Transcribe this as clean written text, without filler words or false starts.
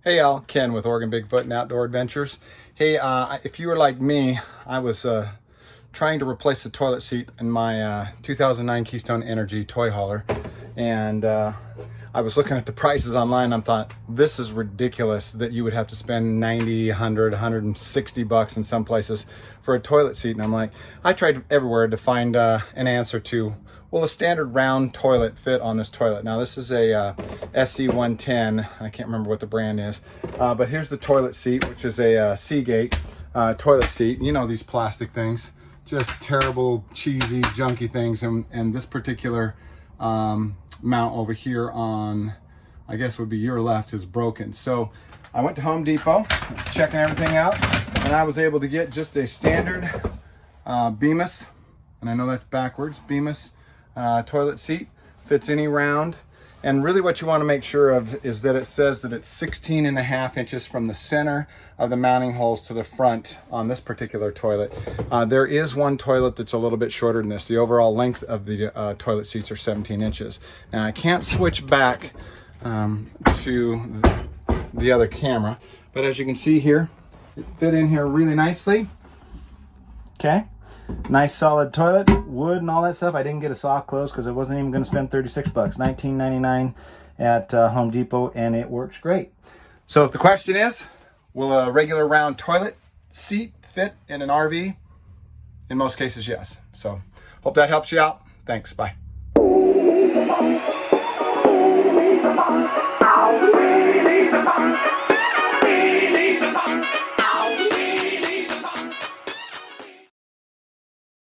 Hey Al, Ken with Oregon Bigfoot and Outdoor Adventures. Hey, if you were like me, I was trying to replace the toilet seat in my 2009 Keystone Energy toy hauler, and I was looking at the prices online. I thought, this is ridiculous that you would have to spend 90, 100, 160 bucks in some places for a toilet seat. And I'm like, I tried everywhere to find an answer to, will a standard round toilet fit on this toilet? Now this is a SC110, I can't remember what the brand is, but here's the toilet seat, which is a Seagate toilet seat. You know, these plastic things, just terrible, cheesy, junky things. And this particular mount over here on, I guess would be your left, is broken. So I went to Home Depot, checking everything out, and I was able to get just a standard Bemis, and I know that's backwards, Bemis toilet seat. Fits any round. And really what you want to make sure of is that it says that it's 16.5 inches from the center of the mounting holes to the front on this particular toilet. There is one toilet that's a little bit shorter than this. The overall length of the toilet seats are 17 inches. Now I can't switch back to the other camera, but as you can see here, it fit in here really nicely. Okay. Nice solid toilet, wood and all that stuff. I didn't get a soft close because I wasn't even going to spend 36 bucks, $19.99 at Home Depot, and it works great. So if the question is, will a regular round toilet seat fit in an RV? In most cases, yes. So hope that helps you out. Thanks. Bye.